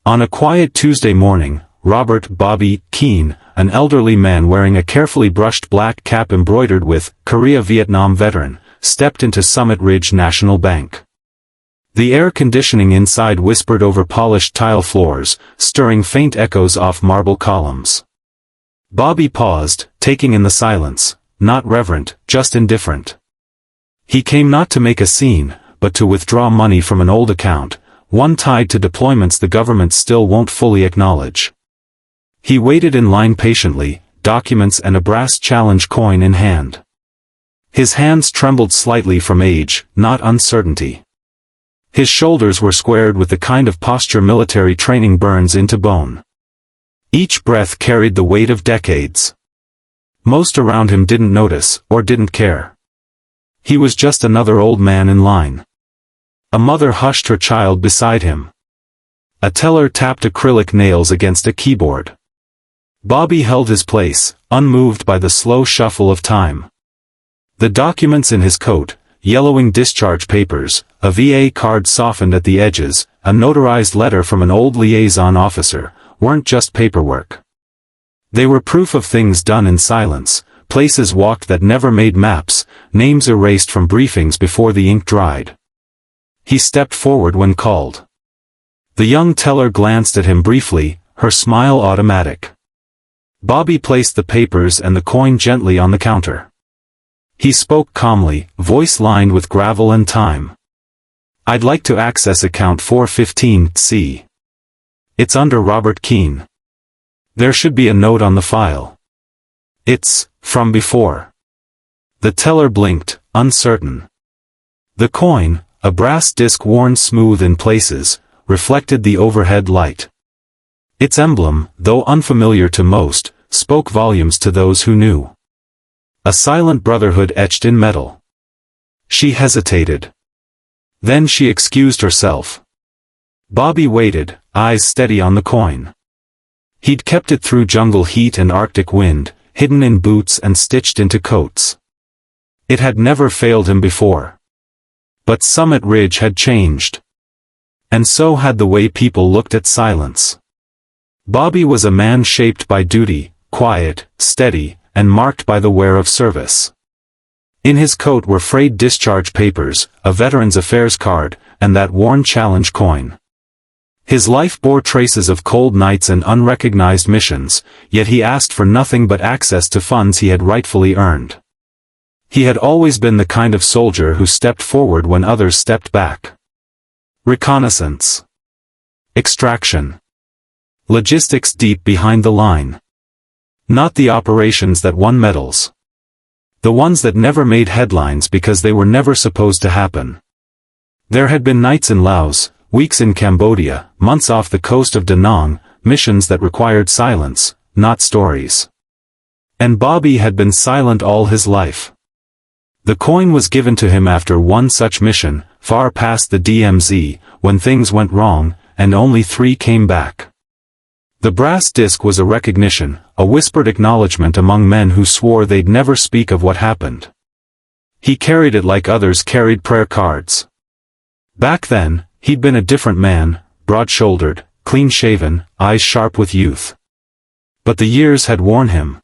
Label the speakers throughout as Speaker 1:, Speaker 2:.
Speaker 1: On a quiet Tuesday morning, Robert "Bobby" Keane, an elderly man wearing a carefully brushed black cap embroidered with "Korea-Vietnam Veteran," stepped into Summit Ridge National Bank. The air conditioning inside whispered over polished tile floors, stirring faint echoes off marble columns. Bobby paused, taking in the silence, not reverent, just indifferent. He came not to make a scene, but to withdraw money from an old account, one tied to deployments the government still won't fully acknowledge. He waited in line patiently, documents and a brass challenge coin in hand. His hands trembled slightly from age, not uncertainty. His shoulders were squared with the kind of posture military training burns into bone. Each breath carried the weight of decades. Most around him didn't notice, or didn't care. He was just another old man in line. A mother hushed her child beside him. A teller tapped acrylic nails against a keyboard. Bobby held his place, unmoved by the slow shuffle of time. The documents in his coat, yellowing discharge papers, a VA card softened at the edges, a notarized letter from an old liaison officer, weren't just paperwork. They were proof of things done in silence, places walked that never made maps, names erased from briefings before the ink dried. He stepped forward when called. The young teller glanced at him briefly, her smile automatic. Bobby placed the papers and the coin gently on the counter. He spoke calmly, voice lined with gravel and time. "I'd like to access account 415C. It's under Robert Keane. There should be a note on the file. It's from before." The teller blinked, uncertain. The coin, a brass disc worn smooth in places, reflected the overhead light. Its emblem, though unfamiliar to most, spoke volumes to those who knew. A silent brotherhood etched in metal. She hesitated. Then she excused herself. Bobby waited, eyes steady on the coin. He'd kept it through jungle heat and Arctic wind, hidden in boots and stitched into coats. It had never failed him before. But Summit Ridge had changed. And so had the way people looked at silence. Bobby was a man shaped by duty, quiet, steady, and marked by the wear of service. In his coat were frayed discharge papers, a veteran's affairs card, and that worn challenge coin. His life bore traces of cold nights and unrecognized missions, yet he asked for nothing but access to funds he had rightfully earned. He had always been the kind of soldier who stepped forward when others stepped back. Reconnaissance. Extraction. Logistics deep behind the line. Not the operations that won medals. The ones that never made headlines because they were never supposed to happen. There had been nights in Laos, weeks in Cambodia, months off the coast of Da Nang, missions that required silence, not stories. And Bobby had been silent all his life. The coin was given to him after one such mission, far past the DMZ, when things went wrong, and only 3 came back. The brass disc was a recognition, a whispered acknowledgement among men who swore they'd never speak of what happened. He carried it like others carried prayer cards. Back then, he'd been a different man, broad-shouldered, clean-shaven, eyes sharp with youth. But the years had worn him.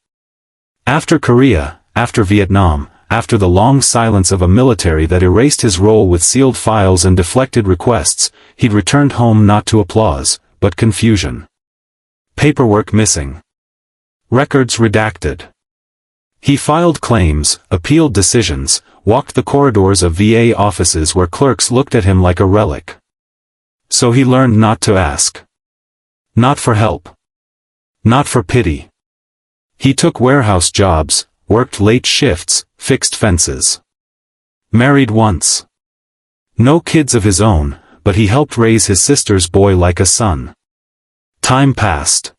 Speaker 1: After Korea, after Vietnam, after the long silence of a military that erased his role with sealed files and deflected requests, he'd returned home not to applause, but confusion. Paperwork missing. Records redacted. He filed claims, appealed decisions, walked the corridors of VA offices where clerks looked at him like a relic. So he learned not to ask. Not for help. Not for pity. He took warehouse jobs, worked late shifts, fixed fences. Married once. No kids of his own, but he helped raise his sister's boy like a son. Time passed.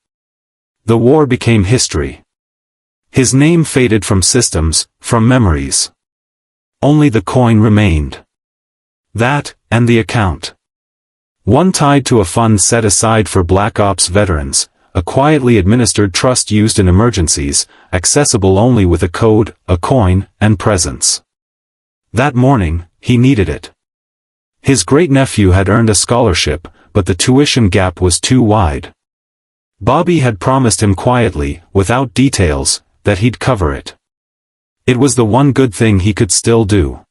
Speaker 1: The war became history. His name faded from systems, from memories. Only the coin remained. That, and the account. One tied to a fund set aside for Black Ops veterans, a quietly administered trust used in emergencies, accessible only with a code, a coin, and presence. That morning, he needed it. His great-nephew had earned a scholarship, but the tuition gap was too wide. Bobby had promised him quietly, without details, that he'd cover it. It was the one good thing he could still do.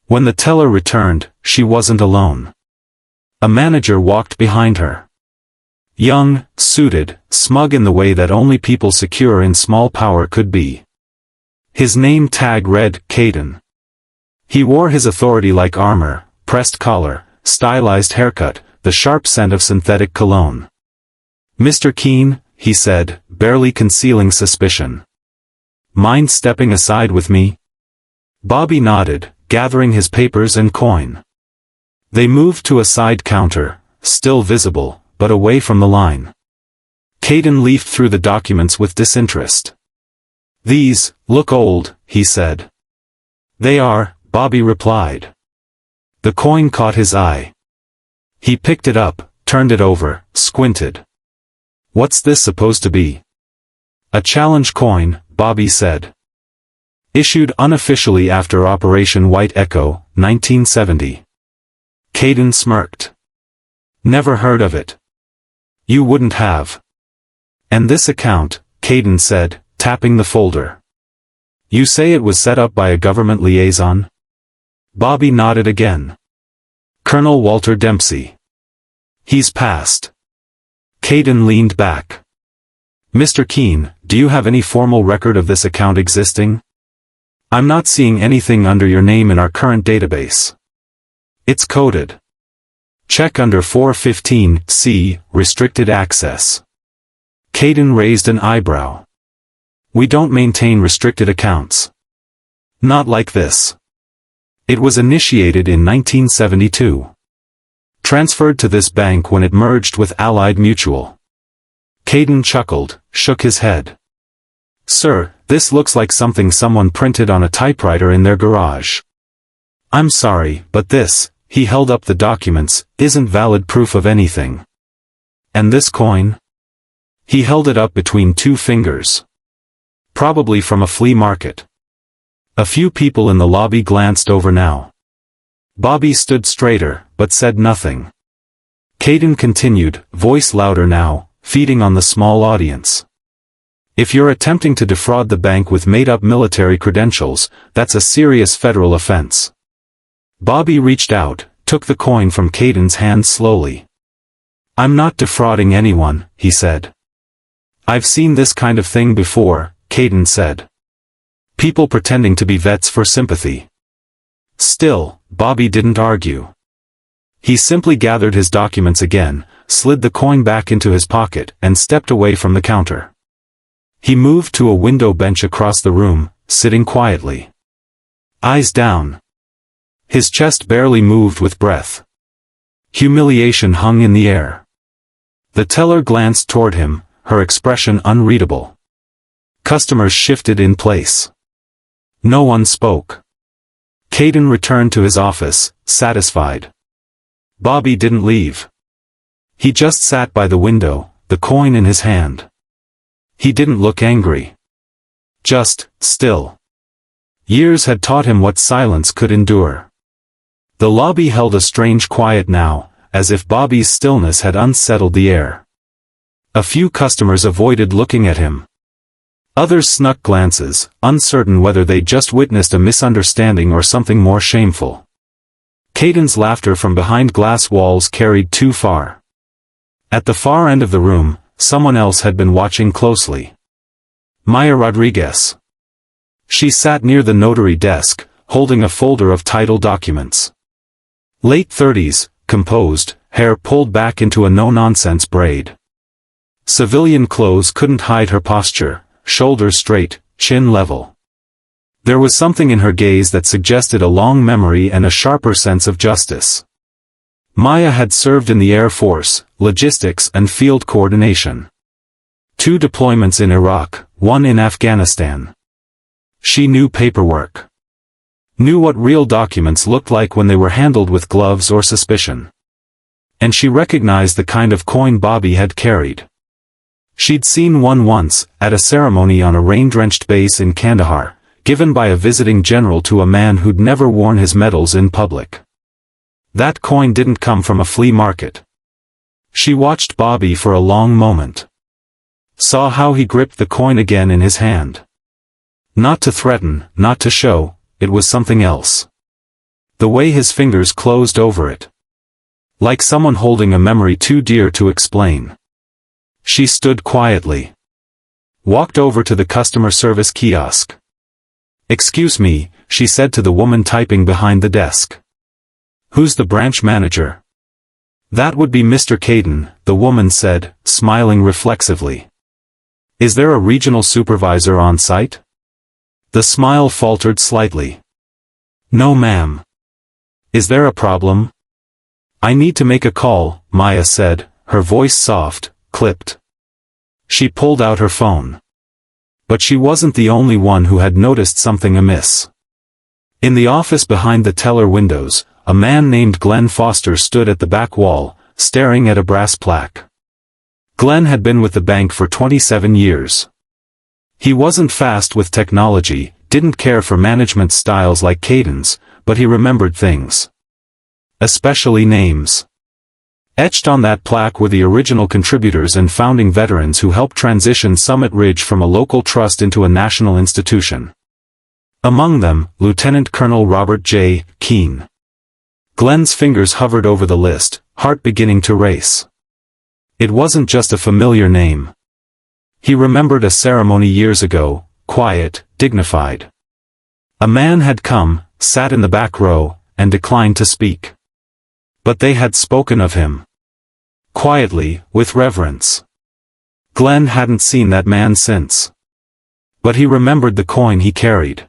Speaker 1: When the teller returned, she wasn't alone. A manager walked behind her. Young, suited, smug in the way that only people secure in small power could be. His name tag read, Keane. He wore his authority like armor, pressed collar, stylized haircut, the sharp scent of synthetic cologne. "Mr. Keane," he said, barely concealing suspicion. "Mind stepping aside with me?" Bobby nodded, gathering his papers and coin. They moved to a side counter, still visible, but away from the line. Keane leafed through the documents with disinterest. "These look old," he said. "They are," Bobby replied. The coin caught his eye. He picked it up, turned it over, squinted. "What's this supposed to be?" "A challenge coin," Bobby said. "Issued unofficially after Operation White Echo, 1970. Keane smirked. "Never heard of it." "You wouldn't have." "And this account," Keane said, tapping the folder. "You say it was set up by a government liaison?" Bobby nodded again. "Colonel Walter Dempsey. He's passed." Keane leaned back. "Mr. Keane, do you have any formal record of this account existing? I'm not seeing anything under your name in our current database." "It's coded. Check under 415C, Restricted Access." Keane raised an eyebrow. "We don't maintain restricted accounts. Not like this. It was initiated in 1972. Transferred to this bank when it merged with Allied Mutual." Keane chuckled, shook his head. "Sir, this looks like something someone printed on a typewriter in their garage. I'm sorry, but this," he held up the documents, "isn't valid proof of anything." "And this coin?" He held it up between two fingers. "Probably from a flea market." A few people in the lobby glanced over now. Bobby stood straighter, but said nothing. Keane continued, voice louder now, feeding on the small audience. "If you're attempting to defraud the bank with made-up military credentials, that's a serious federal offense." Bobby reached out, took the coin from Keane's hand slowly. "I'm not defrauding anyone," he said. "I've seen this kind of thing before," Keane said. "People pretending to be vets for sympathy." Still, Bobby didn't argue. He simply gathered his documents again, slid the coin back into his pocket, and stepped away from the counter. He moved to a window bench across the room, sitting quietly. Eyes down. His chest barely moved with breath. Humiliation hung in the air. The teller glanced toward him, her expression unreadable. Customers shifted in place. No one spoke. Keane returned to his office, satisfied. Bobby didn't leave. He just sat by the window, the coin in his hand. He didn't look angry. Just still. Years had taught him what silence could endure. The lobby held a strange quiet now, as if Bobby's stillness had unsettled the air. A few customers avoided looking at him. Others snuck glances, uncertain whether they'd just witnessed a misunderstanding or something more shameful. Keane's laughter from behind glass walls carried too far. At the far end of the room, someone else had been watching closely. Maya Rodriguez. She sat near the notary desk, holding a folder of title documents. Late 30s, composed, hair pulled back into a no-nonsense braid. Civilian clothes couldn't hide her posture, shoulders straight, chin level. There was something in her gaze that suggested a long memory and a sharper sense of justice. Maya had served in the Air Force, logistics and field coordination. 2 deployments in Iraq, 1 in Afghanistan. She knew paperwork. Knew what real documents looked like when they were handled with gloves or suspicion. And she recognized the kind of coin Bobby had carried. She'd seen one once, at a ceremony on a rain-drenched base in Kandahar, given by a visiting general to a man who'd never worn his medals in public. That coin didn't come from a flea market. She watched Bobby for a long moment. Saw how he gripped the coin again in his hand. Not to threaten, not to show, it was something else. The way his fingers closed over it. Like someone holding a memory too dear to explain. She stood quietly. Walked over to the customer service kiosk. "Excuse me," she said to the woman typing behind the desk. "Who's the branch manager?" "That would be Mr. Keane," the woman said, smiling reflexively. "Is there a regional supervisor on site?" The smile faltered slightly. "No, ma'am." "Is there a problem?" "I need to make a call," Maya said, her voice soft, clipped. She pulled out her phone. But she wasn't the only one who had noticed something amiss. In the office behind the teller windows, a man named Glenn Foster stood at the back wall, staring at a brass plaque. Glenn had been with the bank for 27 years. He wasn't fast with technology, didn't care for management styles like Caden's, but he remembered things. Especially names. Etched on that plaque were the original contributors and founding veterans who helped transition Summit Ridge from a local trust into a national institution. Among them, Lieutenant Colonel Robert J. Keane. Glenn's fingers hovered over the list, heart beginning to race. It wasn't just a familiar name. He remembered a ceremony years ago, quiet, dignified. A man had come, sat in the back row, and declined to speak. But they had spoken of him. Quietly, with reverence. Glenn hadn't seen that man since. But he remembered the coin he carried.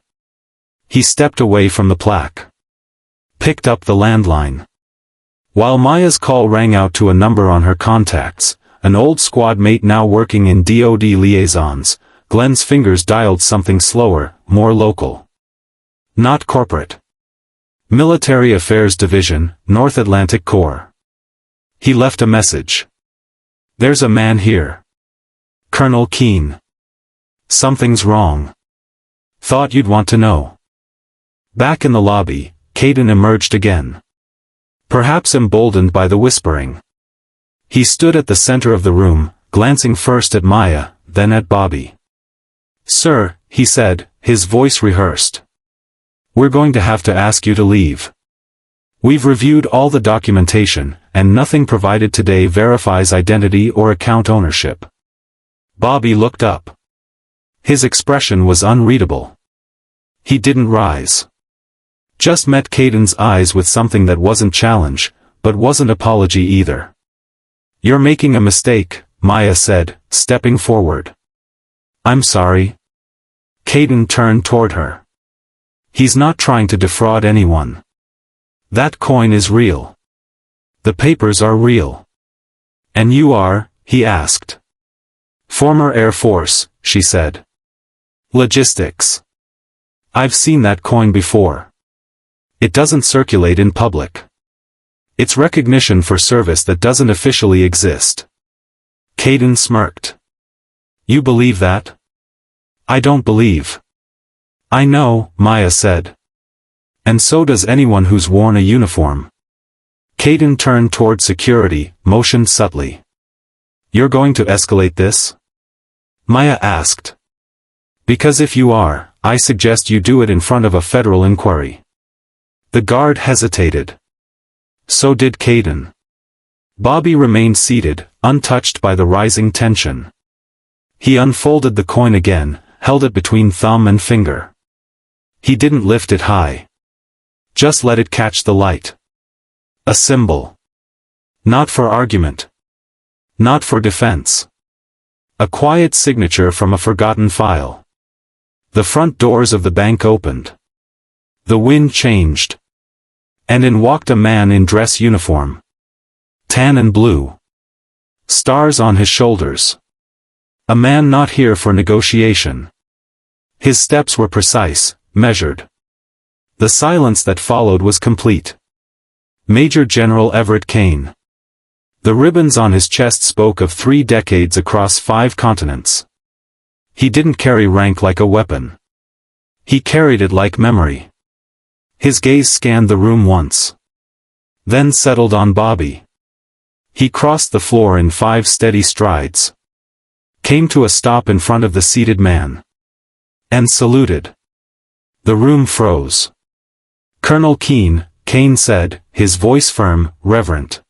Speaker 1: He stepped away from the plaque. Picked up the landline. While Maya's call rang out to a number on her contacts, an old squad mate now working in DoD liaisons, Glenn's fingers dialed something slower, more local. Not corporate. Military Affairs Division, North Atlantic Corps. He left a message. "There's a man here. Colonel Keane. Something's wrong. Thought you'd want to know." Back in the lobby, Caden emerged again. Perhaps emboldened by the whispering. He stood at the center of the room, glancing first at Maya, then at Bobby. "Sir," he said, his voice rehearsed. "We're going to have to ask you to leave. We've reviewed all the documentation, and nothing provided today verifies identity or account ownership." Bobby looked up. His expression was unreadable. He didn't rise. Just met Caden's eyes with something that wasn't challenge, but wasn't apology either. "You're making a mistake," Maya said, stepping forward. "I'm sorry." Caden turned toward her. "He's not trying to defraud anyone. That coin is real. The papers are real." "And you are?" he asked. "Former Air Force," she said. "Logistics. I've seen that coin before. It doesn't circulate in public. It's recognition for service that doesn't officially exist." Caden smirked. "You believe that?" "I don't believe." "I know," Maya said. "And so does anyone who's worn a uniform." Caden turned toward security, motioned subtly. "You're going to escalate this?" Maya asked. "Because if you are, I suggest you do it in front of a federal inquiry." The guard hesitated. So did Caden. Bobby remained seated, untouched by the rising tension. He unfolded the coin again, held it between thumb and finger. He didn't lift it high. Just let it catch the light. A symbol. Not for argument. Not for defense. A quiet signature from a forgotten file. The front doors of the bank opened. The wind changed. And in walked a man in dress uniform. Tan and blue. Stars on his shoulders. A man not here for negotiation. His steps were precise, measured. The silence that followed was complete. Major General Everett Keane. The ribbons on his chest spoke of 3 decades across 5 continents. He didn't carry rank like a weapon. He carried it like memory. His gaze scanned the room once. Then settled on Bobby. He crossed the floor in 5 steady strides, came to a stop in front of the seated man, and saluted. The room froze. "Colonel Keane," Keane said, his voice firm, reverent.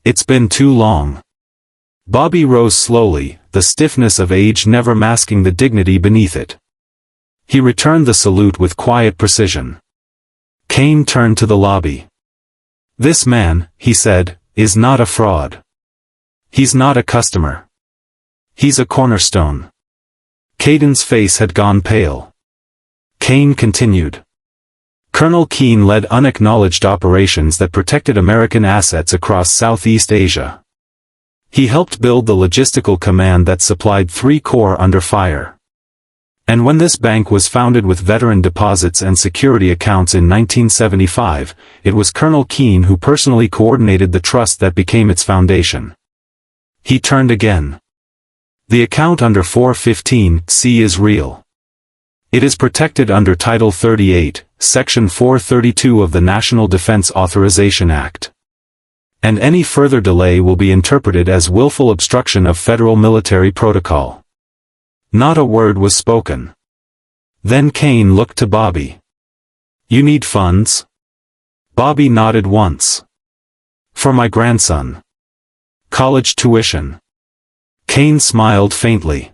Speaker 1: "It's been too long." Bobby rose slowly, the stiffness of age never masking the dignity beneath it. He returned the salute with quiet precision. Keane turned to the lobby. "This man," he said, "is not a fraud. He's not a customer. He's a cornerstone." Caden's face had gone pale. Keane continued. "Colonel Keane led unacknowledged operations that protected American assets across Southeast Asia. He helped build the logistical command that supplied 3 corps under fire. And when this bank was founded with veteran deposits and security accounts in 1975, it was Colonel Keane who personally coordinated the trust that became its foundation." He turned again. "The account under 415C is real. It is protected under Title 38, Section 432 of the National Defense Authorization Act. And any further delay will be interpreted as willful obstruction of federal military protocol." Not a word was spoken. Then Keane looked to Bobby. "You need funds?" Bobby nodded once. "For my grandson. College tuition." Keane smiled faintly.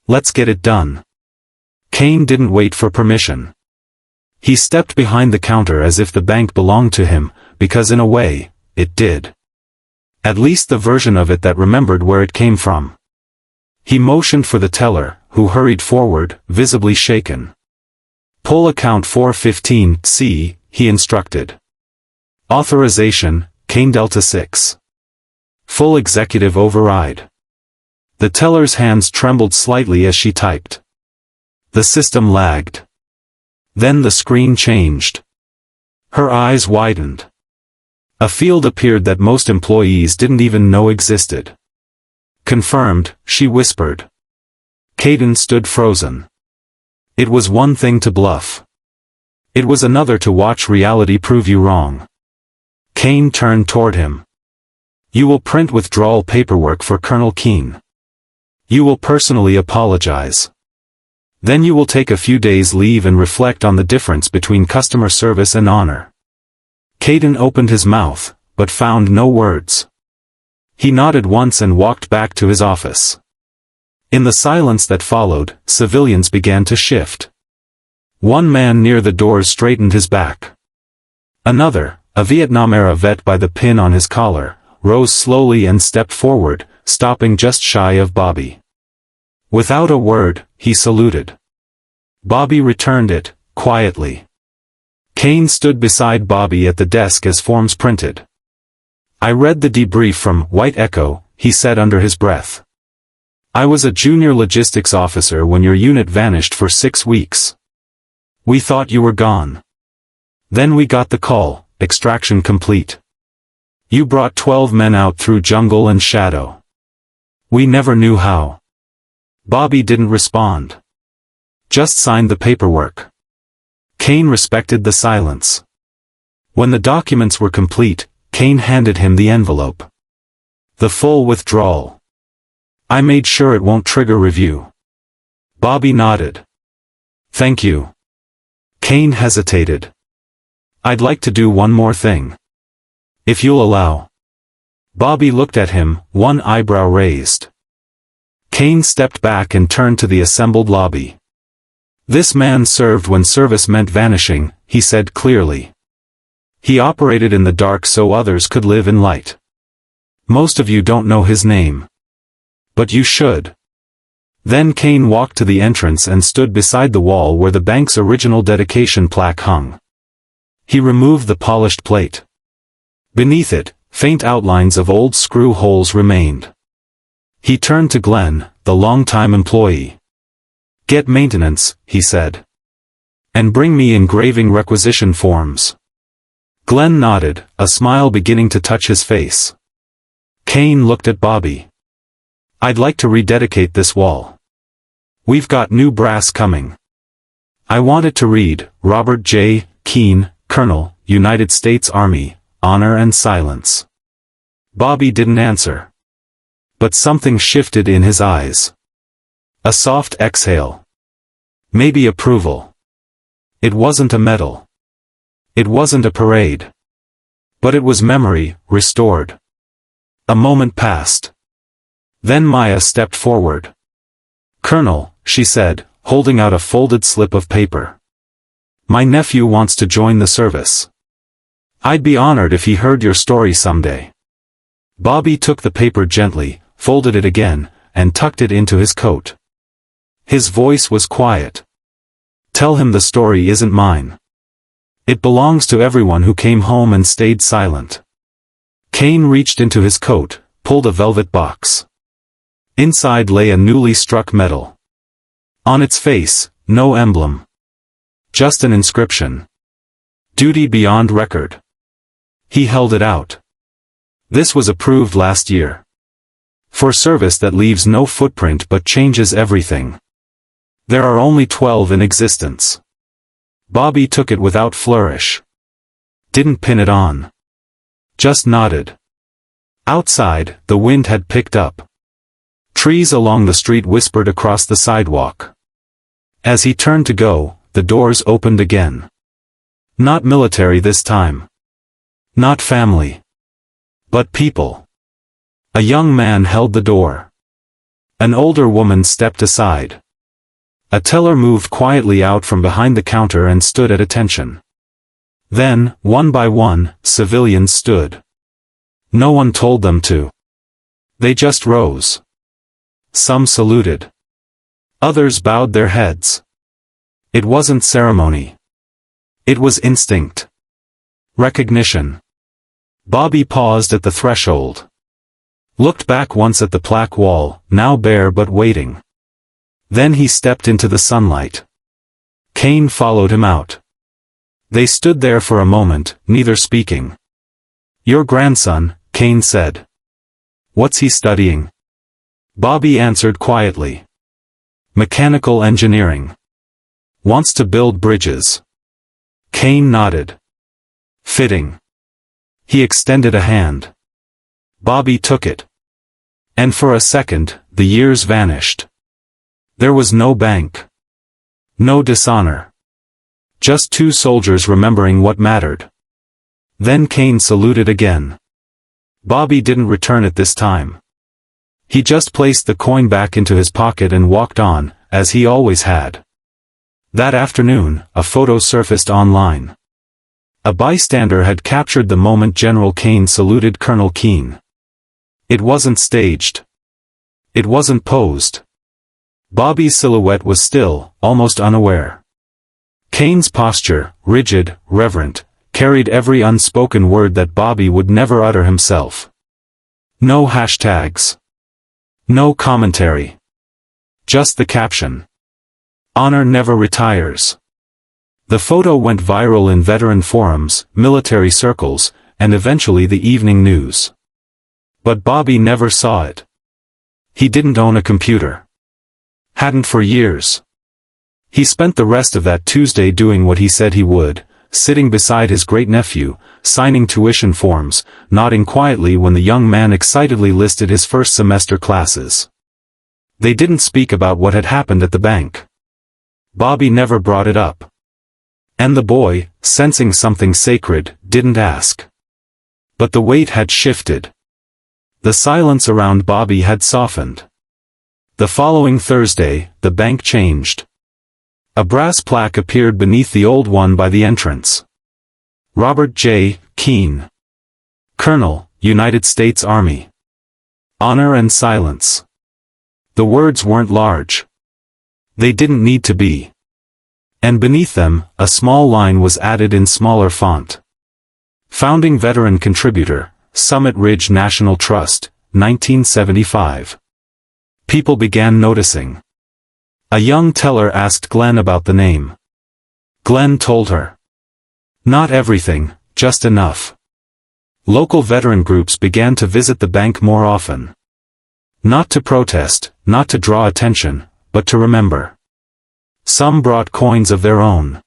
Speaker 1: "Let's get it done." Keane didn't wait for permission. He stepped behind the counter as if the bank belonged to him, because in a way, it did. At least the version of it that remembered where it came from. He motioned for the teller, who hurried forward, visibly shaken. "Pull account 415C, he instructed. "Authorization, Keane Delta 6. Full executive override." The teller's hands trembled slightly as she typed. The system lagged. Then the screen changed. Her eyes widened. A field appeared that most employees didn't even know existed. "Confirmed," she whispered. Caden stood frozen. It was one thing to bluff. It was another to watch reality prove you wrong. Keane turned toward him. "You will print withdrawal paperwork for Colonel Keane. You will personally apologize. Then you will take a few days leave and reflect on the difference between customer service and honor." Caden opened his mouth, but found no words. He nodded once and walked back to his office. In the silence that followed, civilians began to shift. One man near the doors straightened his back. Another, a Vietnam-era vet by the pin on his collar, rose slowly and stepped forward, stopping just shy of Bobby. Without a word, he saluted. Bobby returned it, quietly. Keane stood beside Bobby at the desk as forms printed. "I read the debrief from White Echo," he said under his breath. "I was a junior logistics officer when your unit vanished for 6 weeks. We thought you were gone. Then we got the call, extraction complete. You brought 12 men out through jungle and shadow. We never knew how." Bobby didn't respond. Just signed the paperwork. Keane respected the silence. When the documents were complete, Keane handed him the envelope. "The full withdrawal. I made sure it won't trigger review." Bobby nodded. "Thank you." Keane hesitated. "I'd like to do one more thing. If you'll allow." Bobby looked at him, one eyebrow raised. Keane stepped back and turned to the assembled lobby. "This man served when service meant vanishing," he said clearly. "He operated in the dark so others could live in light. Most of you don't know his name. But you should." Then Keane walked to the entrance and stood beside the wall where the bank's original dedication plaque hung. He removed the polished plate. Beneath it, faint outlines of old screw holes remained. He turned to Glenn, the longtime employee. "Get maintenance," he said. "And bring me engraving requisition forms." Glenn nodded, a smile beginning to touch his face. Keane looked at Bobby. "I'd like to rededicate this wall. We've got new brass coming. I want it to read, Robert J. Keane, Colonel, United States Army, Honor and Silence." Bobby didn't answer. But something shifted in his eyes. A soft exhale. Maybe approval. It wasn't a medal. It wasn't a parade. But it was memory, restored. A moment passed. Then Maya stepped forward. "Colonel," she said, holding out a folded slip of paper. "My nephew wants to join the service. I'd be honored if he heard your story someday." Bobby took the paper gently, folded it again, and tucked it into his coat. His voice was quiet. "Tell him the story isn't mine. It belongs to everyone who came home and stayed silent." Keane reached into his coat, pulled a velvet box. Inside lay a newly struck medal. On its face, no emblem. Just an inscription. "Duty beyond record." He held it out. "This was approved last year. For service that leaves no footprint but changes everything. There are only 12 in existence." Bobby took it without flourish. Didn't pin it on. Just nodded. Outside, the wind had picked up. Trees along the street whispered across the sidewalk. As he turned to go, the doors opened again. Not military this time. Not family. But people. A young man held the door. An older woman stepped aside. A teller moved quietly out from behind the counter and stood at attention. Then, one by one, civilians stood. No one told them to. They just rose. Some saluted. Others bowed their heads. It wasn't ceremony. It was instinct. Recognition. Bobby paused at the threshold. Looked back once at the plaque wall, now bare but waiting. Then he stepped into the sunlight. Keane followed him out. They stood there for a moment, neither speaking. "Your grandson," Keane said. "What's he studying?" Bobby answered quietly. "Mechanical engineering. Wants to build bridges." Keane nodded. "Fitting." He extended a hand. Bobby took it. And for a second, the years vanished. There was no bank. No dishonor. Just two soldiers remembering what mattered. Then Keane saluted again. Bobby didn't return it this time. He just placed the coin back into his pocket and walked on, as he always had. That afternoon, a photo surfaced online. A bystander had captured the moment General Keane saluted Colonel Keane. It wasn't staged. It wasn't posed. Bobby's silhouette was still, almost unaware. Kane's posture, rigid, reverent, carried every unspoken word that Bobby would never utter himself. No hashtags. No commentary. Just the caption. "Honor never retires." The photo went viral in veteran forums, military circles, and eventually the evening news. But Bobby never saw it. He didn't own a computer. Hadn't for years. He spent the rest of that Tuesday doing what he said he would, sitting beside his great-nephew, signing tuition forms, nodding quietly when the young man excitedly listed his first semester classes. They didn't speak about what had happened at the bank. Bobby never brought it up. And the boy, sensing something sacred, didn't ask. But the weight had shifted. The silence around Bobby had softened. The following Thursday, the bank changed. A brass plaque appeared beneath the old one by the entrance. Robert J. Keane. Colonel, United States Army. Honor and silence. The words weren't large. They didn't need to be. And beneath them, a small line was added in smaller font. Founding veteran contributor, Summit Ridge National Trust, 1975. People began noticing. A young teller asked Glenn about the name. Glenn told her. Not everything, just enough. Local veteran groups began to visit the bank more often. Not to protest, not to draw attention, but to remember. Some brought coins of their own.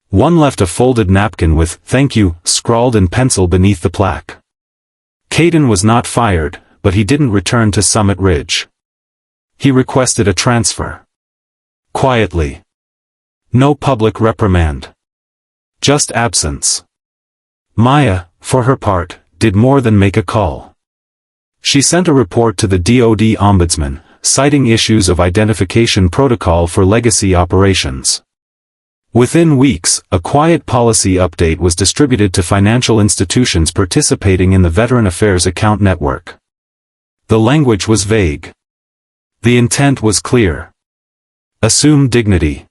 Speaker 1: One left a folded napkin with "Thank you" scrawled in pencil beneath the plaque. Caden was not fired, but he didn't return to Summit Ridge. He requested a transfer. Quietly. No public reprimand. Just absence. Maya, for her part, did more than make a call. She sent a report to the DoD Ombudsman, citing issues of identification protocol for legacy operations. Within weeks, a quiet policy update was distributed to financial institutions participating in the Veteran Affairs Account Network. The language was vague. The intent was clear. Assume dignity.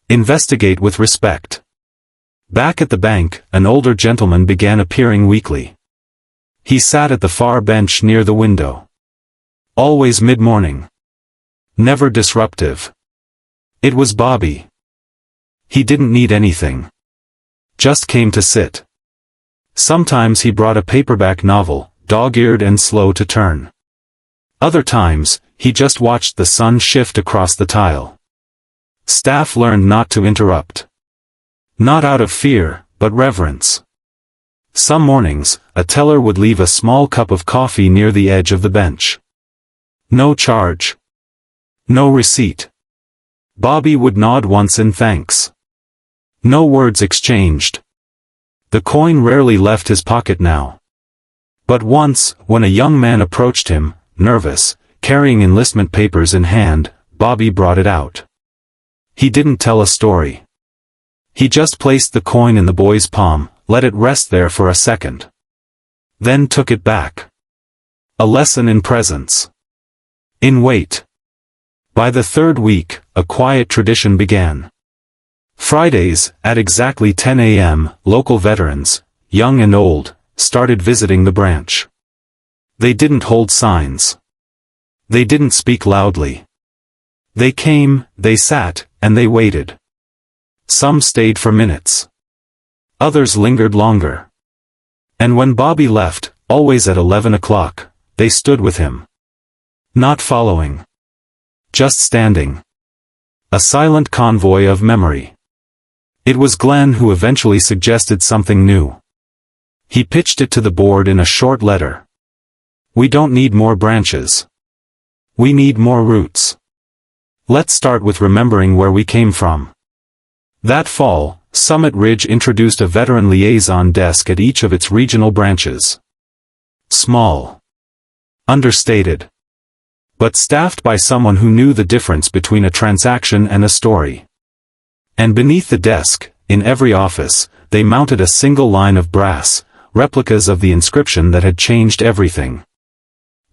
Speaker 1: Investigate with respect. Back at the bank, an older gentleman began appearing weekly. He sat at the far bench near the window. Always mid-morning. Never disruptive. It was Bobby. He didn't need anything. Just came to sit. Sometimes he brought a paperback novel, dog-eared and slow to turn. Other times, he just watched the sun shift across the tile. Staff learned not to interrupt. Not out of fear, but reverence. Some mornings, a teller would leave a small cup of coffee near the edge of the bench. No charge. No receipt. Bobby would nod once in thanks. No words exchanged. The coin rarely left his pocket now. But once, when a young man approached him, nervous, carrying enlistment papers in hand, Bobby brought it out. He didn't tell a story. He just placed the coin in the boy's palm, let it rest there for a second. Then took it back. A lesson in presence. In wait. By the third week, a quiet tradition began. Fridays, at exactly 10 a.m., local veterans, young and old, started visiting the branch. They didn't hold signs. They didn't speak loudly. They came, they sat, and they waited. Some stayed for minutes. Others lingered longer. And when Bobby left, always at 11 o'clock, they stood with him. Not following. Just standing. A silent convoy of memory. It was Glenn who eventually suggested something new. He pitched it to the board in a short letter. We don't need more branches. We need more roots. Let's start with remembering where we came from. That fall, Summit Ridge introduced a veteran liaison desk at each of its regional branches. Small. Understated. But staffed by someone who knew the difference between a transaction and a story. And beneath the desk, in every office, they mounted a single line of brass, replicas of the inscription that had changed everything.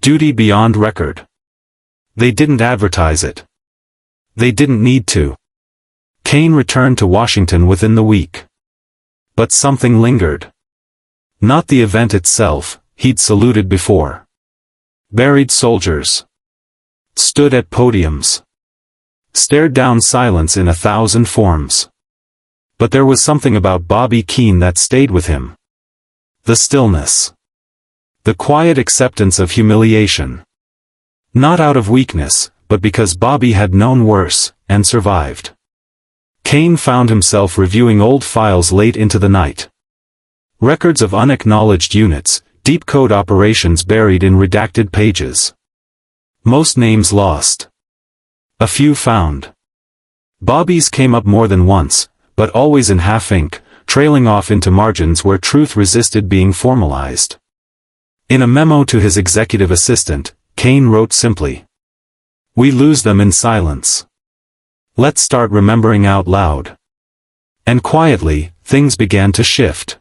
Speaker 1: Duty beyond record. They didn't advertise it. They didn't need to. Keane returned to Washington within the week. But something lingered. Not the event itself, he'd saluted before. Buried soldiers. Stood at podiums. Stared down silence in 1,000 forms. But there was something about Bobby Keane that stayed with him. The stillness. The quiet acceptance of humiliation. Not out of weakness, but because Bobby had known worse, and survived. Keane found himself reviewing old files late into the night. Records of unacknowledged units, deep code operations buried in redacted pages. Most names lost. A few found. Bobby's came up more than once, but always in half ink, trailing off into margins where truth resisted being formalized. In a memo to his executive assistant, Keane wrote simply. We lose them in silence. Let's start remembering out loud. And quietly, things began to shift.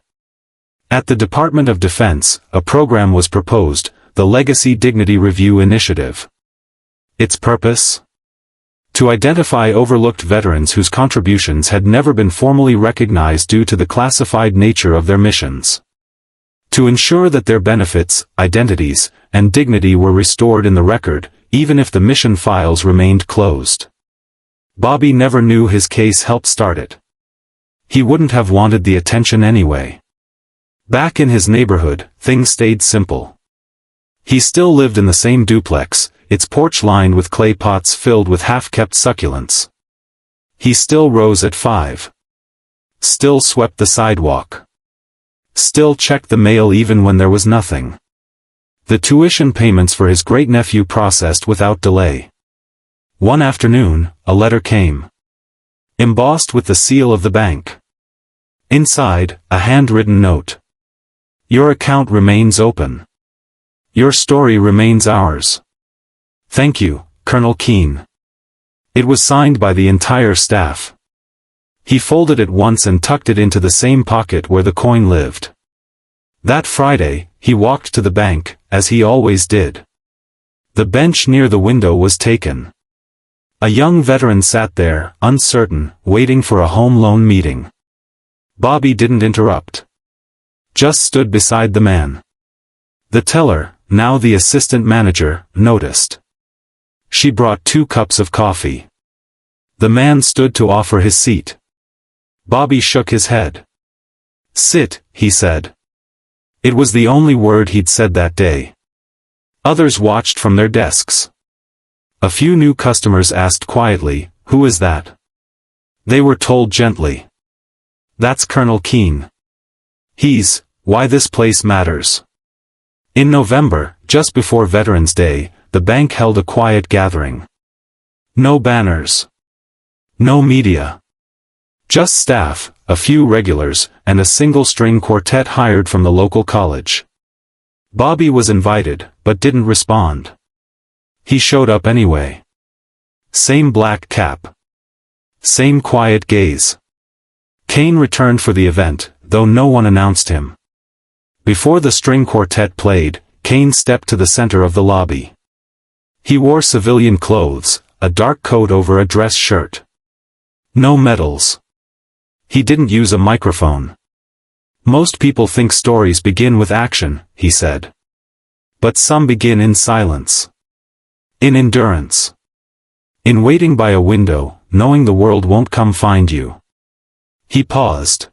Speaker 1: At the Department of Defense, a program was proposed, the Legacy Dignity Review Initiative. Its purpose? To identify overlooked veterans whose contributions had never been formally recognized due to the classified nature of their missions. To ensure that their benefits, identities, and dignity were restored in the record, even if the mission files remained closed. Bobby never knew his case helped start it. He wouldn't have wanted the attention anyway. Back in his neighborhood, things stayed simple. He still lived in the same duplex, its porch lined with clay pots filled with half-kept succulents. He still rose at 5. Still swept the sidewalk. Still checked the mail even when there was nothing. The tuition payments for his great-nephew processed without delay. One afternoon, a letter came. Embossed with the seal of the bank. Inside, a handwritten note. Your account remains open. Your story remains ours. Thank you, Colonel Keane. It was signed by the entire staff. He folded it once and tucked it into the same pocket where the coin lived. That Friday, he walked to the bank, as he always did. The bench near the window was taken. A young veteran sat there, uncertain, waiting for a home loan meeting. Bobby didn't interrupt. Just stood beside the man. The teller, now the assistant manager, noticed. She brought 2 cups of coffee. The man stood to offer his seat. Bobby shook his head. Sit, he said. It was the only word he'd said that day. Others watched from their desks. A few new customers asked quietly, "Who is that?" They were told gently. "That's Colonel Keane. He's why this place matters." In November, just before Veterans Day, the bank held a quiet gathering. No banners. No media. Just staff, a few regulars, and a single-string quartet hired from the local college. Bobby was invited, but didn't respond. He showed up anyway. Same black cap. Same quiet gaze. Keane returned for the event, though no one announced him. Before the string quartet played, Keane stepped to the center of the lobby. He wore civilian clothes, a dark coat over a dress shirt. No medals. He didn't use a microphone. Most people think stories begin with action, he said. But some begin in silence. In endurance. In waiting by a window, knowing the world won't come find you. He paused.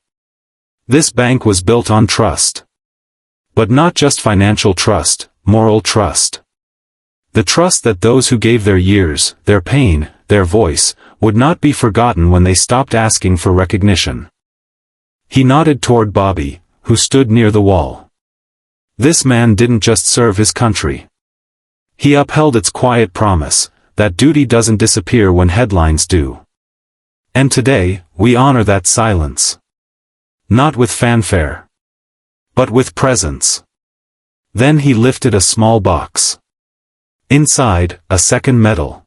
Speaker 1: This bank was built on trust. But not just financial trust, moral trust. The trust that those who gave their years, their pain, their voice, would not be forgotten when they stopped asking for recognition. He nodded toward Bobby, who stood near the wall. This man didn't just serve his country. He upheld its quiet promise, that duty doesn't disappear when headlines do. And today, we honor that silence. Not with fanfare. But with presence. Then he lifted a small box. Inside, a second medal.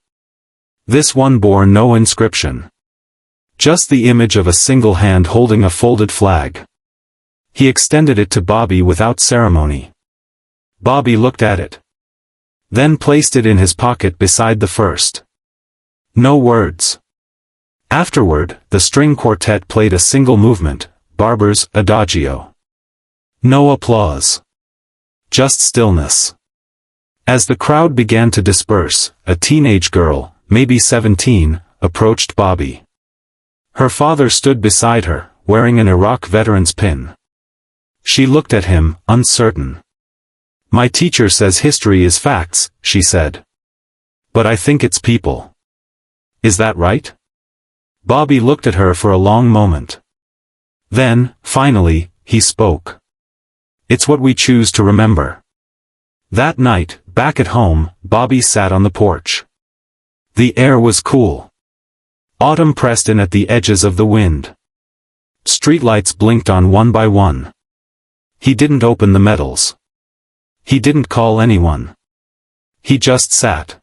Speaker 1: This one bore no inscription. Just the image of a single hand holding a folded flag. He extended it to Bobby without ceremony. Bobby looked at it. Then placed it in his pocket beside the first. No words. Afterward, the string quartet played a single movement, Barber's Adagio. No applause. Just stillness. As the crowd began to disperse, a teenage girl, maybe 17, approached Bobby. Her father stood beside her, wearing an Iraq veteran's pin. She looked at him, uncertain. "My teacher says history is facts," she said. "But I think it's people. Is that right?" Bobby looked at her for a long moment. Then, finally, he spoke. "It's what we choose to remember." That night, back at home, Bobby sat on the porch. The air was cool. Autumn pressed in at the edges of the wind. Streetlights blinked on one by one. He didn't open the medals. He didn't call anyone. He just sat.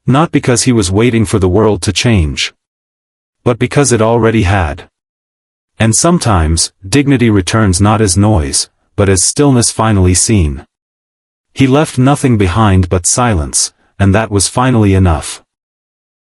Speaker 1: Not because he was waiting for the world to change. But because it already had. And sometimes, dignity returns not as noise, but as stillness finally seen. He left nothing behind but silence, and that was finally enough.